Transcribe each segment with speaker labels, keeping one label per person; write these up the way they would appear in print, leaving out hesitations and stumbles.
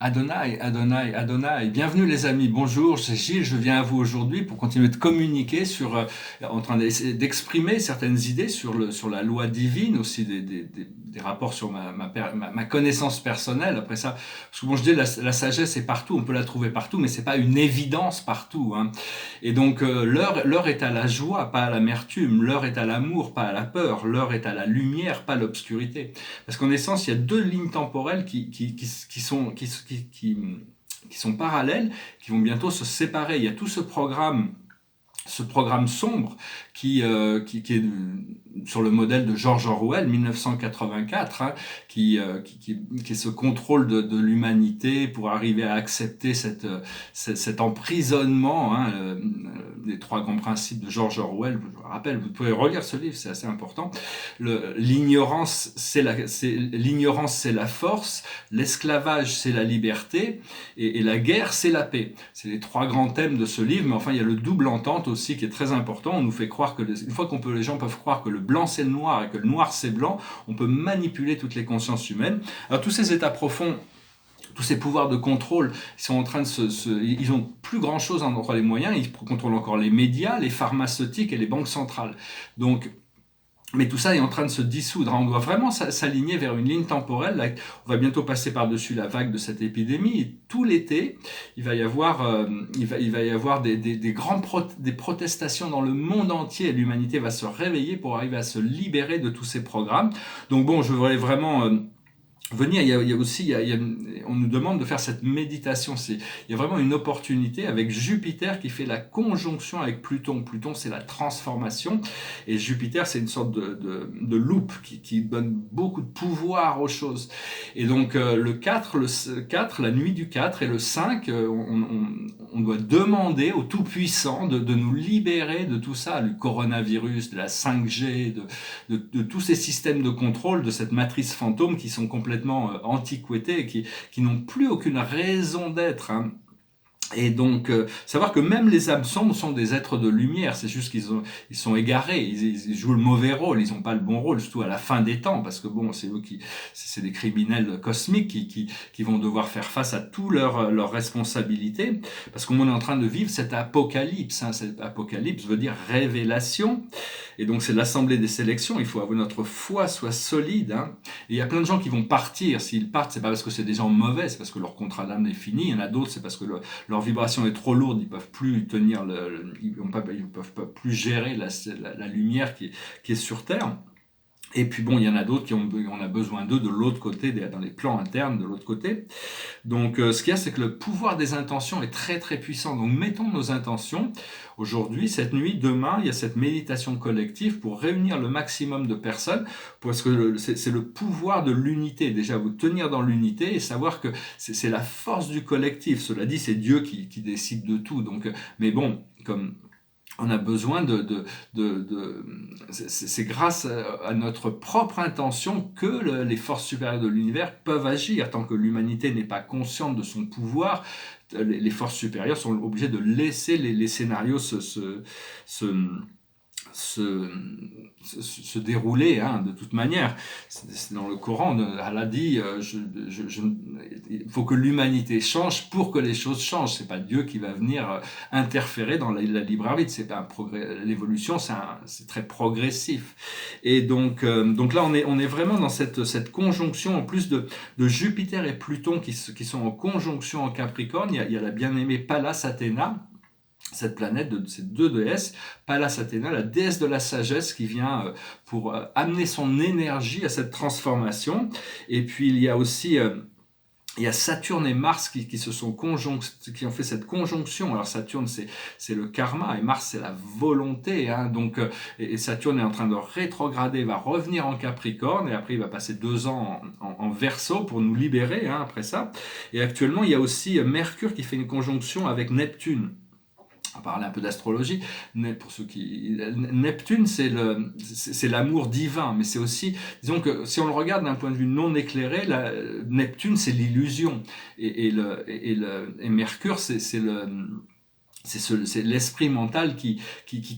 Speaker 1: Adonai, Adonai, Adonai. Bienvenue les amis, bonjour, c'est Gilles, je viens à vous aujourd'hui pour continuer de communiquer en train d'exprimer certaines idées sur la loi divine, aussi des rapports sur ma connaissance personnelle. Après ça, parce que bon, je dis la sagesse est partout, on peut la trouver partout, mais c'est pas une évidence partout, hein. Et donc l'heure est à la joie, pas à l'amertume, l'heure est à l'amour, pas à la peur, l'heure est à la lumière, pas à l'obscurité. Parce qu'en essence, il y a deux lignes temporelles qui sont parallèles, qui vont bientôt se séparer. Il y a tout ce programme sombre qui est sur le modèle de George Orwell, 1984, hein, qui est ce contrôle de l'humanité pour arriver à accepter cet emprisonnement, hein, des trois grands principes de George Orwell. Je vous rappelle, vous pouvez relire ce livre, c'est assez important. L'ignorance, l'ignorance, c'est la force, l'esclavage, c'est la liberté, et la guerre, c'est la paix. C'est les trois grands thèmes de ce livre, mais enfin, il y a le double entente aussi qui est très important. On nous fait croire une fois les gens peuvent croire que le blanc c'est le noir et que le noir c'est blanc, on peut manipuler toutes les consciences humaines. Alors tous ces états profonds, tous ces pouvoirs de contrôle, ils sont en train ils ont plus grand chose entre les moyens, ils contrôlent encore les médias, les pharmaceutiques et les banques centrales. Donc, mais tout ça est en train de se dissoudre. On doit vraiment s'aligner vers une ligne temporelle. Là, on va bientôt passer par-dessus la vague de cette épidémie. Et tout l'été, il va y avoir, il va y avoir des protestations dans le monde entier. L'humanité va se réveiller pour arriver à se libérer de tous ces programmes. Donc bon, je voudrais vraiment venir. Il y a aussi, on nous demande de faire cette méditation. Il y a vraiment une opportunité avec Jupiter qui fait la conjonction avec Pluton. Pluton, c'est la transformation. Et Jupiter, c'est une sorte de loupe qui donne beaucoup de pouvoir aux choses. Et donc, le 4, la nuit du 4 et le 5, on doit demander au Tout-Puissant de nous libérer de tout ça, du coronavirus, de la 5G, de tous ces systèmes de contrôle, de cette matrice fantôme qui sont complètement antiqués, qui n'ont plus aucune raison d'être, hein. Et donc, savoir que même les âmes sombres sont des êtres de lumière, c'est juste ils sont égarés, ils jouent le mauvais rôle, ils n'ont pas le bon rôle, surtout à la fin des temps, parce que bon, c'est des criminels cosmiques qui vont devoir faire face à toutes leurs responsabilités, parce qu'on est en train de vivre cet apocalypse, hein. Cet apocalypse veut dire révélation, et donc c'est l'assemblée des sélections, il faut avoir notre foi soit solide, hein. Et il y a plein de gens qui vont partir, s'ils partent, c'est pas parce que c'est des gens mauvais, c'est parce que leur contrat d'âme est fini, il y en a d'autres, c'est parce que leur vibration est trop lourde, ils peuvent plus tenir ils peuvent pas plus gérer la lumière qui est sur Terre. Et puis bon, il y en a d'autres on a besoin d'eux de l'autre côté, dans les plans internes de l'autre côté. Donc ce qu'il y a, c'est que le pouvoir des intentions est très très puissant. Donc mettons nos intentions. Aujourd'hui, cette nuit, demain, il y a cette méditation collective pour réunir le maximum de personnes, parce que c'est le pouvoir de l'unité. Déjà, vous tenir dans l'unité et savoir que c'est la force du collectif. Cela dit, c'est Dieu qui décide de tout. Donc, mais bon, comme on a besoin c'est grâce à notre propre intention que les forces supérieures de l'univers peuvent agir. Tant que l'humanité n'est pas consciente de son pouvoir, les forces supérieures sont obligées de laisser les scénarios se, se, se dérouler, hein, de toute manière. C'est dans le Coran, Allah dit il faut que l'humanité change pour que les choses changent. C'est pas Dieu qui va venir interférer dans la libre arbitre. C'est pas un progrès. L'évolution, c'est très progressif. Et donc là, on est vraiment dans cette conjonction, en plus de Jupiter et Pluton qui sont en conjonction en Capricorne. Il y a la bien-aimée Pallas Athéna, cette planète de ces deux déesses, Pallas Athéna, la déesse de la sagesse qui vient pour amener son énergie à cette transformation. Et puis il y a aussi il y a Saturne et Mars qui ont fait cette conjonction. Alors Saturne, c'est le karma et Mars, c'est la volonté, hein. Donc, et Saturne est en train de rétrograder, va revenir en Capricorne et après il va passer 2 ans en Verseau pour nous libérer, hein, après ça. Et actuellement, il y a aussi Mercure qui fait une conjonction avec Neptune. On va parler un peu d'astrologie. Pour ceux Neptune, c'est l'amour divin, mais c'est aussi, disons que si on le regarde d'un point de vue non éclairé, Neptune, c'est l'illusion, et Mercure, c'est l'esprit mental qui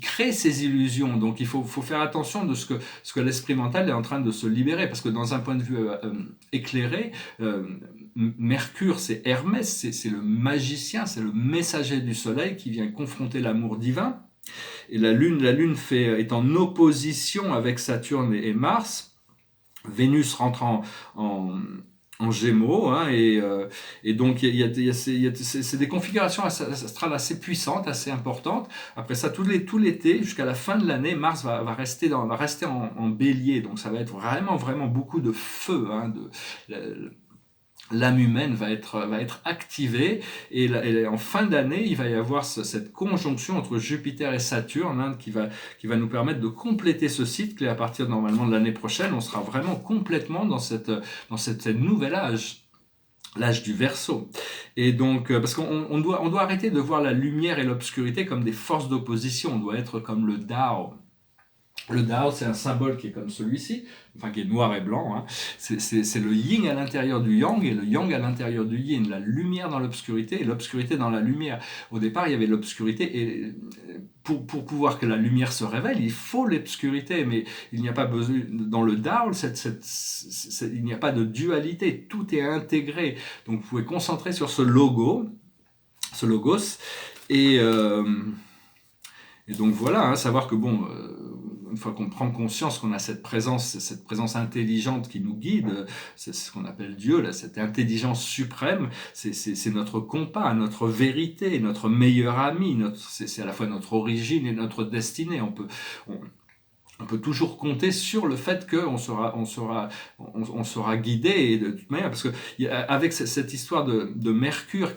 Speaker 1: crée ces illusions. Donc il faut faire attention de ce que l'esprit mental est en train de se libérer, parce que dans un point de vue éclairé, Mercure, c'est Hermès, c'est le magicien, c'est le messager du soleil qui vient confronter l'amour divin. Et la Lune est en opposition avec Saturne et Mars. Vénus rentre en Gémeaux, hein, et donc c'est des configurations astrales assez puissantes, assez importantes. Après ça, tout l'été, jusqu'à la fin de l'année, Mars va rester en Bélier, donc ça va être vraiment beaucoup de feu, hein, l'âme humaine va être activée, et en fin d'année, il va y avoir cette conjonction entre Jupiter et Saturne, hein, qui va nous permettre de compléter ce cycle, et à partir normalement de l'année prochaine, on sera vraiment complètement dans cette nouvel âge. L'âge du Verseau. Et donc, parce qu'on doit arrêter de voir la lumière et l'obscurité comme des forces d'opposition, on doit être comme le Dao. Le Dao, c'est un symbole qui est comme celui-ci, enfin qui est noir et blanc, hein. C'est le yin à l'intérieur du yang et le yang à l'intérieur du yin, la lumière dans l'obscurité et l'obscurité dans la lumière. Au départ, il y avait l'obscurité, et pour pouvoir que la lumière se révèle, il faut l'obscurité, mais il n'y a pas besoin, dans le Dao, il n'y a pas de dualité, tout est intégré. Donc vous pouvez concentrer sur ce logos, et donc voilà, hein, savoir que bon, une fois qu'on prend conscience qu'on a cette présence intelligente qui nous guide, c'est ce qu'on appelle Dieu, là, cette intelligence suprême, c'est notre compas, notre vérité, notre meilleur ami, c'est à la fois notre origine et notre destinée. On peut toujours compter sur le fait qu'on sera guidé, et de toute manière, parce que avec cette histoire de Mercure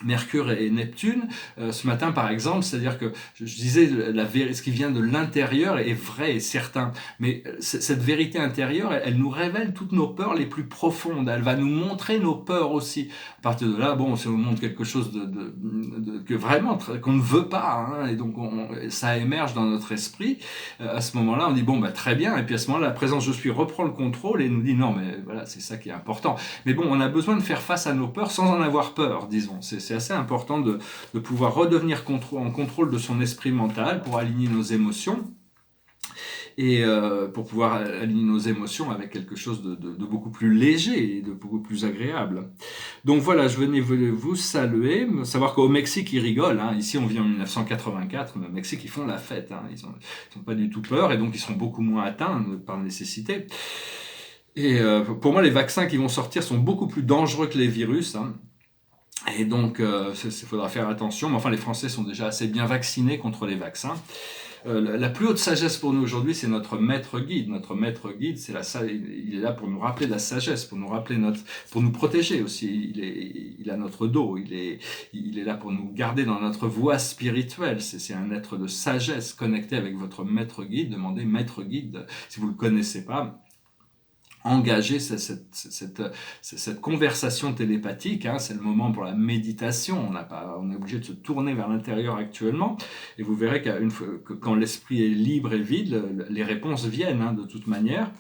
Speaker 1: Mercure et Neptune, ce matin par exemple, c'est-à-dire que je disais ce qui vient de l'intérieur est vrai et certain, mais cette vérité intérieure, elle nous révèle toutes nos peurs les plus profondes, elle va nous montrer nos peurs aussi. À partir de là, bon, si on nous montre quelque chose que vraiment qu'on ne veut pas, hein, et donc ça émerge dans notre esprit, à ce moment-là, on dit bon, bah très bien, et puis à ce moment-là, la présence je suis reprend le contrôle et nous dit non, mais voilà, c'est ça qui est important. Mais bon, on a besoin de faire face à nos peurs sans en avoir peur, disons. C'est assez important de pouvoir redevenir en contrôle de son esprit mental pour aligner nos émotions, et pour pouvoir aligner nos émotions avec quelque chose de beaucoup plus léger et de beaucoup plus agréable. Donc voilà, je venais vous saluer, savoir qu'au Mexique, ils rigolent, hein. Ici, on vit en 1984, mais au Mexique, ils font la fête, hein. Ils n'ont pas du tout peur, et donc ils sont beaucoup moins atteints par nécessité. Et pour moi, les vaccins qui vont sortir sont beaucoup plus dangereux que les virus, hein. Et donc, il faudra faire attention. Mais enfin, les Français sont déjà assez bien vaccinés contre les vaccins. La plus haute sagesse pour nous aujourd'hui, c'est notre maître guide. Notre maître guide, il est là pour nous rappeler la sagesse, pour nous protéger aussi. Il a notre dos. Il est là pour nous garder dans notre voie spirituelle. C'est un être de sagesse connecté avec votre maître guide. Demandez maître guide si vous le connaissez pas. Engager cette conversation télépathique, hein, c'est le moment pour la méditation. On est obligé de se tourner vers l'intérieur actuellement, et vous verrez que quand l'esprit est libre et vide, les réponses viennent, hein, de toute manière.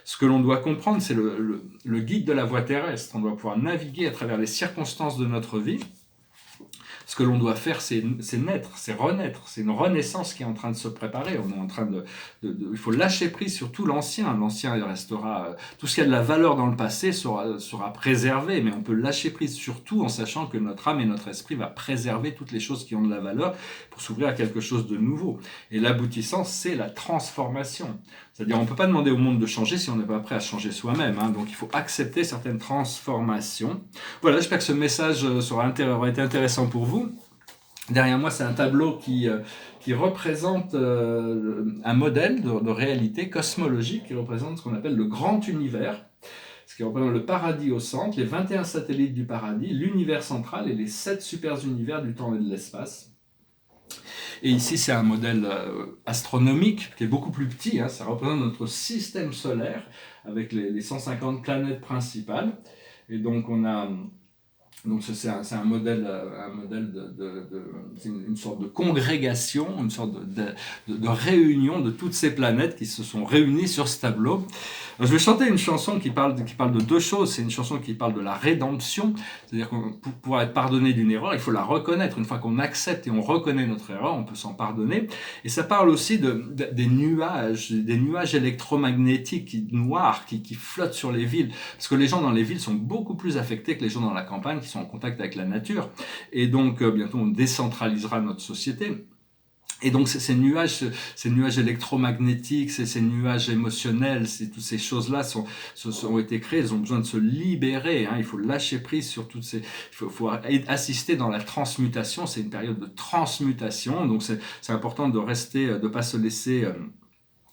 Speaker 1: Ce que l'on doit comprendre, c'est le guide de la voie terrestre. On doit pouvoir naviguer à travers les circonstances de notre vie. Ce que l'on doit faire, c'est naître, c'est renaître, c'est une renaissance qui est en train de se préparer. On est en train il faut lâcher prise sur tout l'ancien. L'ancien, il restera, tout ce qui a de la valeur dans le passé sera préservé, mais on peut lâcher prise sur tout en sachant que notre âme et notre esprit va préserver toutes les choses qui ont de la valeur pour s'ouvrir à quelque chose de nouveau. Et l'aboutissant, c'est la transformation. C'est-à-dire, on ne peut pas demander au monde de changer si on n'est pas prêt à changer soi-même, hein. Donc, il faut accepter certaines transformations. Voilà, j'espère que ce message aura été intéressant pour vous. Derrière moi, c'est un tableau qui représente un modèle de réalité cosmologique qui représente ce qu'on appelle le grand univers, ce qui représente le paradis au centre, les 21 satellites du paradis, l'univers central et les 7 super univers du temps et de l'espace. Et ici, c'est un modèle astronomique qui est beaucoup plus petit, hein. Ça représente notre système solaire avec les 150 planètes principales. Et donc, c'est un modèle, c'est une sorte de congrégation, une sorte de réunion de toutes ces planètes qui se sont réunies sur ce tableau. Alors, je vais chanter une chanson qui parle de deux choses. C'est une chanson qui parle de la rédemption, c'est-à-dire que pour pouvoir être pardonné d'une erreur, il faut la reconnaître. Une fois qu'on accepte et on reconnaît notre erreur, on peut s'en pardonner. Et ça parle aussi des nuages électromagnétiques noirs qui flottent sur les villes, parce que les gens dans les villes sont beaucoup plus affectés que les gens dans la campagne qui sont en contact avec la nature. Et donc bientôt on décentralisera notre société. Et donc ces nuages électromagnétiques, ces nuages émotionnels, toutes ces choses-là ont été créées, elles ont besoin de se libérer. Hein, il faut lâcher prise sur toutes ces. Faut assister dans la transmutation. C'est une période de transmutation, donc c'est important de rester, de pas se laisser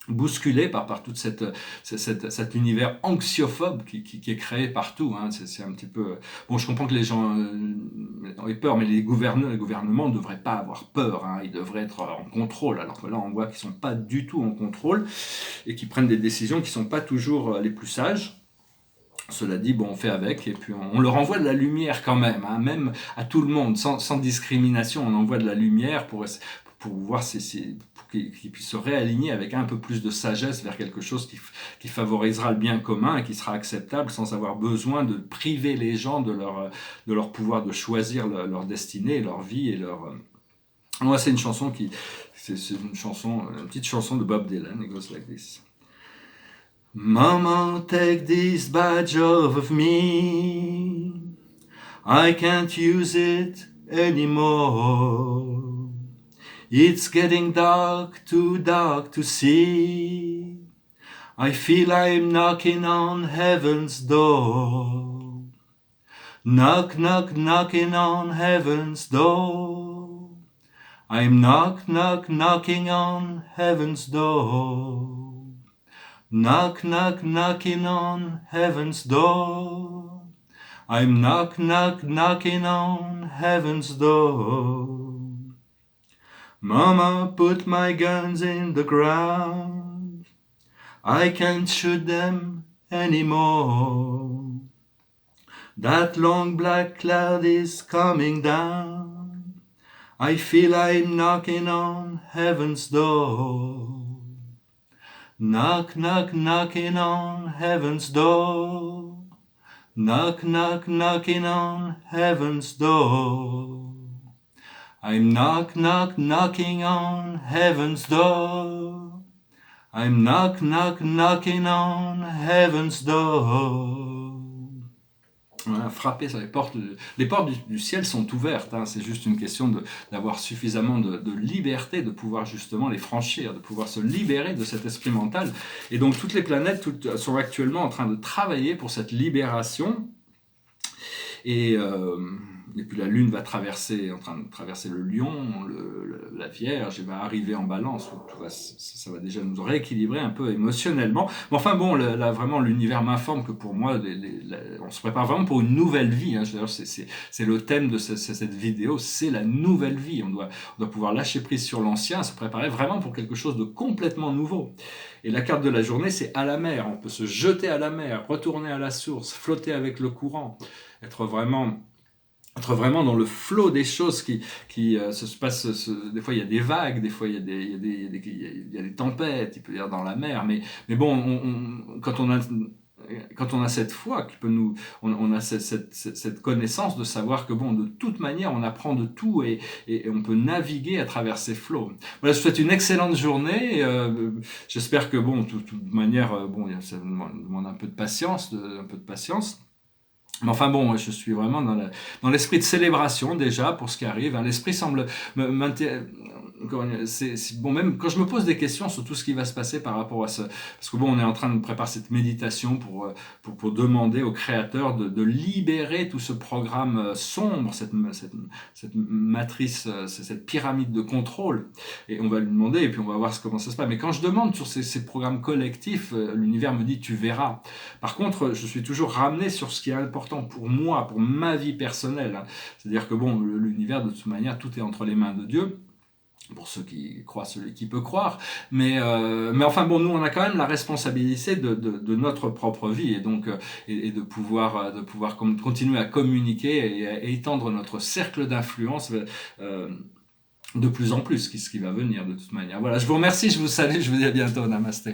Speaker 1: bousculé par tout cet univers anxiophobe qui est créé partout. Hein. C'est un petit peu... Bon, je comprends que les gens aient peur, mais les gouvernements ne devraient pas avoir peur. Hein. Ils devraient être en contrôle, alors que là, on voit qu'ils ne sont pas du tout en contrôle et qu'ils prennent des décisions qui ne sont pas toujours les plus sages. Cela dit, bon, on fait avec, et puis on leur envoie de la lumière quand même, hein, même à tout le monde, sans discrimination, on envoie de la lumière pour voir pour qu'ils puissent se réaligner avec un peu plus de sagesse vers quelque chose qui favorisera le bien commun et qui sera acceptable sans avoir besoin de priver les gens de leur pouvoir de choisir leur destinée, leur vie et leur... Moi, c'est une chanson c'est une petite chanson de Bob Dylan, it goes like this. Mama, take this badge off of me. I can't use it anymore. It's getting too dark to see. I feel I'm knocking on heaven's door. Knock, knock, knocking on heaven's door. I'm knocking on heaven's door. Knock, knock, knocking on heaven's door. I'm knocking on heaven's door. Mama, put my guns in the ground. I can't shoot them anymore. That long black cloud is coming down. I feel I'm knocking on heaven's door. Knock, knock, knocking on heaven's door. Knock, knock, knocking on heaven's door. I'm knocking on heaven's door. I'm knocking on heaven's door. Voilà, frapper sur les portes du ciel sont ouvertes, hein. C'est juste une question d'avoir suffisamment de liberté, de pouvoir justement les franchir, de pouvoir se libérer de cet esprit mental. Et donc toutes les planètes sont actuellement en train de travailler pour cette libération. Et puis la Lune va en train de traverser le Lion, la Vierge, et va arriver en Balance. Ça va déjà nous rééquilibrer un peu émotionnellement. Mais enfin bon, là vraiment l'univers m'informe que pour moi, on se prépare vraiment pour une nouvelle vie. Hein. C'est le thème de cette vidéo, c'est la nouvelle vie. On doit pouvoir lâcher prise sur l'ancien, se préparer vraiment pour quelque chose de complètement nouveau. Et la carte de la journée, c'est à la mer. On peut se jeter à la mer, retourner à la source, flotter avec le courant, être vraiment dans le flot des choses qui se passent. Des fois, il y a des vagues, des fois, il y a des tempêtes, il peut y avoir dans la mer. Mais bon, quand on a cette foi qui peut on a cette connaissance de savoir que bon, de toute manière, on apprend de tout et on peut naviguer à travers ces flots. Voilà, je vous souhaite une excellente journée. J'espère que bon, de toute manière, bon, ça demande un peu de patience, Mais enfin bon, je suis vraiment dans l'esprit de célébration déjà pour ce qui arrive. L'esprit semble bon, même quand je me pose des questions sur tout ce qui va se passer par rapport à ce... Parce que bon, on est en train de préparer cette méditation pour demander au Créateur de libérer tout ce programme sombre, cette matrice, cette pyramide de contrôle. Et on va lui demander, et puis on va voir comment ça se passe. Mais quand je demande sur ces programmes collectifs, l'univers me dit, tu verras. Par contre, je suis toujours ramené sur ce qui est important pour moi, pour ma vie personnelle. Hein. C'est-à-dire que bon, l'univers, de toute manière, tout est entre les mains de Dieu. Pour ceux qui croient, celui qui peut croire. Mais enfin bon, nous, on a quand même la responsabilité de notre propre vie et donc et de pouvoir continuer à communiquer et à étendre notre cercle d'influence de plus en plus, ce qui va venir de toute manière. Voilà, je vous remercie, je vous salue, je vous dis à bientôt. Namasté.